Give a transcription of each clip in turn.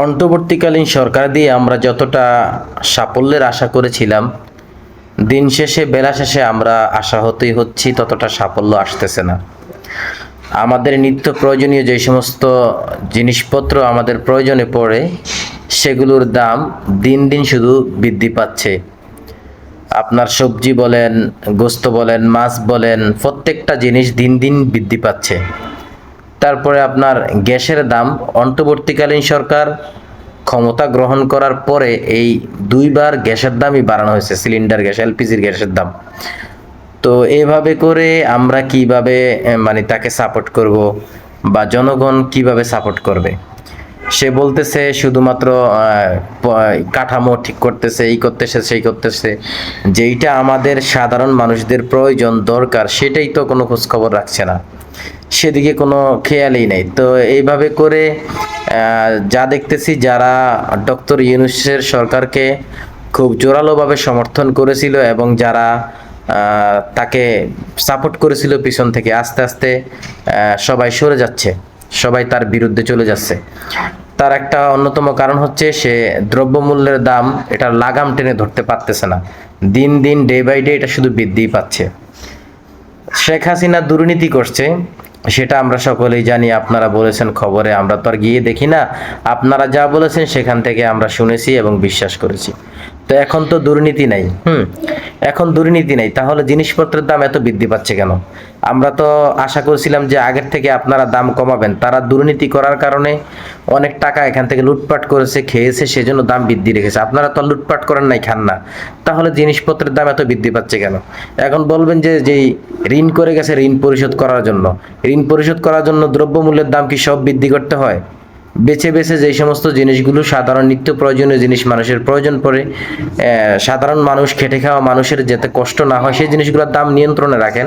অন্তর্বর্তীকালীন সরকার দিয়ে আমরা যতটা সাফল্যের আশা করেছিলাম, দিন শেষে বেলা শেষে আমরা আশাহতই হচ্ছি, ততটা সাফল্য আসতেছে না। আমাদের নিত্য প্রয়োজনীয় যে সমস্ত জিনিসপত্র আমাদের প্রয়োজনে পড়ে, সেগুলোর দাম দিন দিন শুধু বৃদ্ধি পাচ্ছে। আপনার সবজি বলেন, গোস্ত বলেন, মাছ বলেন, প্রত্যেকটা জিনিস দিন দিন বৃদ্ধি পাচ্ছে। তারপরে আপনার গ্যাসের দাম, অন্তর্বর্তীকালীন সরকার ক্ষমতা গ্রহণ করার পরে এই দুইবার গ্যাসের দামই বাড়ানো হয়েছে, সিলিন্ডার গ্যাস, এলপিজির গ্যাসের দাম। তো এভাবে করে আমরা কিভাবে তাকে সাপোর্ট করব বা জনগণ কিভাবে সাপোর্ট করবে? সে বলতেছে শুধুমাত্র কাঠামো ঠিক করতেছে, এই করতেছে, সেই করতেছে। যেইটা আমাদের সাধারণ মানুষদের প্রয়োজন দরকার, সেটাই তো কোনো খোঁজ খবর রাখছে না, সেদিকে কোনো খেয়ালই নেই। তো এইভাবে করে যা দেখতেছি, যারা ডক্টর ইউনূসের সরকারকে খুব জোরালোভাবে সমর্থন করেছিল এবং যারা তাকে সাপোর্ট করেছিল পিছন থেকে, আস্তে আস্তে সবাই সরে যাচ্ছে, সবাই তার বিরুদ্ধে চলে যাচ্ছে। তার একটা অন্যতম কারণ হচ্ছে সে দ্রব্যমূল্যের দাম, এটা লাগাম টেনে ধরতে পারতেছে না। দিন দিন ডে বাই ডে এটা শুধু বৃদ্ধিই পাচ্ছে। শেখ হাসিনা দুর্নীতি করছে, সেটা আমরা সকলেই জানি। আপনারা বলেছেন খবরে, আমরা তো আর গিয়ে দেখি না। আপনারা যা বলেছেন সেখান থেকে আমরা শুনেছি এবং বিশ্বাস করেছি। তো এখন তো দুর্নীতি নাই, এখন দুর্নীতি নাই, তাহলে জিনিসপত্রের দাম এত বৃদ্ধি পাচ্ছে কেন? আমরা তো আশা করছিলাম যে আগের থেকে আপনারা দাম কমাবেন। তারা দুর্নীতি করার কারণে অনেক টাকা এখান থেকে লুটপাট করেছে, খেয়েছে, সেজন্য দাম বৃদ্ধি রেখেছে। আপনারা তো লুটপাট করেন নাই, খান না, তাহলে জিনিসপত্রের দাম এত বৃদ্ধি পাচ্ছে কেন? এখন বলবেন যে যেই ঋণ করে গেছে ঋণ পরিশোধ করার জন্য, ঋণ পরিশোধ করার জন্য দ্রব্যমূল্যের দাম কি সব বৃদ্ধি করতে হয়? বেছে বেছে যেই সমস্ত জিনিসগুলো সাধারণ নিত্য প্রয়োজনীয় জিনিস মানুষের প্রয়োজন পড়ে, সাধারণ মানুষ, খেটে খাওয়া মানুষের যাতে কষ্ট না হয়, সেই জিনিসগুলোর দাম নিয়ন্ত্রণে রাখেন,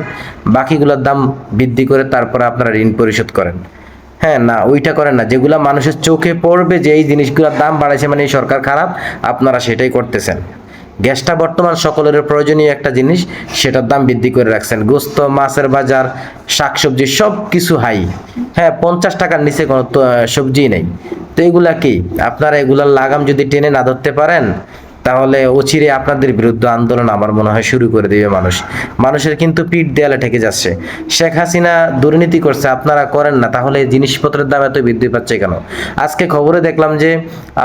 বাকিগুলোর দাম বৃদ্ধি করে তারপরে আপনারা ঋণ পরিশোধ করেন। হ্যাঁ, না, ওইটা করেন না। যেগুলা মানুষের চোখে পড়বে যে এই জিনিসগুলোর দাম বাড়াইছে মানে এই সরকার খারাপ, আপনারা সেটাই করতেছেন। গ্যাসটা বর্তমান সকলের প্রয়োজনীয় একটা জিনিস, সেটার দাম বৃদ্ধি করে রাখছেন। গোস্ত, মাছের বাজার, শাকসবজি সব কিছু হাই। হ্যাঁ, 50 টাকার নিচে কোনো সবজি নেই। তো এগুলা কি? আপনারা এগুলার লাগাম যদি টেনে না ধরতে পারেন, তাহলে অচিরে আপনাদের বিরুদ্ধে আন্দোলন আমার মনে হয় শুরু করে দিবে মানুষ। মানুষের কিন্তু পিঠ দেয়ালে ঠেকে যাচ্ছে। শেখ হাসিনা দুর্নীতি করছে, আপনারা করেন না, তাহলে জিনিসপত্রের দাম এত বৃদ্ধি পাচ্ছে কেন? আজকে খবরে দেখলাম যে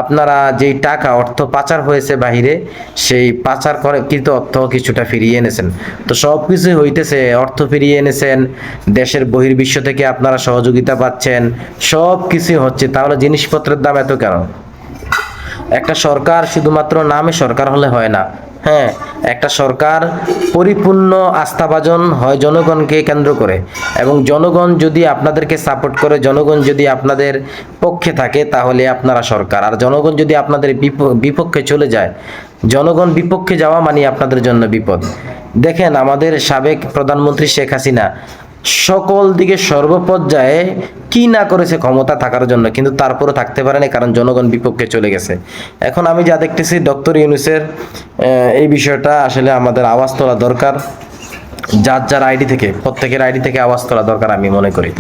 আপনারা যেই টাকা, অর্থ পাচার হয়েছে বাহিরে, সেই পাচার করে কিন্তু অর্থ কিছুটা ফিরিয়ে এনেছেন। তো সব কিছুই হইতেছে, অর্থ ফিরিয়ে এনেছেন, দেশের বহির্বিশ্ব থেকে আপনারা সহযোগিতা পাচ্ছেন, সব কিছুই হচ্ছে, তাহলে জিনিসপত্রের দাম এত কেন? একটা সরকার শুধুমাত্র নামে সরকার হলে হয় না। হ্যাঁ, একটা সরকার পরিপূর্ণ আস্থাভাজন হয় জনগণকে কেন্দ্র করে, এবং জনগণ যদি আপনাদেরকে সাপোর্ট করে, জনগণ যদি আপনাদের পক্ষে থাকে, তাহলে আপনারা সরকার। আর জনগণ যদি আপনাদের বিপক্ষে চলে যায়, জনগণ বিপক্ষে যাওয়া মানে আপনাদের জন্য বিপদ। দেখেন, আমাদের সাবেক প্রধানমন্ত্রী শেখ হাসিনা সকল দিকে সর্বপর্যায়ে কি না করেছে ক্ষমতা থাকার জন্য, কিন্তু তারপরে থাকতে পারেনি, কারণ জনগণ বিপক্ষে চলে গেছে। এখন আমি যা দেখতেছি, ডক্টর ইউনূসের এই বিষয়টা আসলে আমাদের আওয়াজ তোলা দরকার। যার যার আইডি থেকে, প্রত্যেকের আইডি থেকে আওয়াজ তোলা দরকার আমি মনে করি।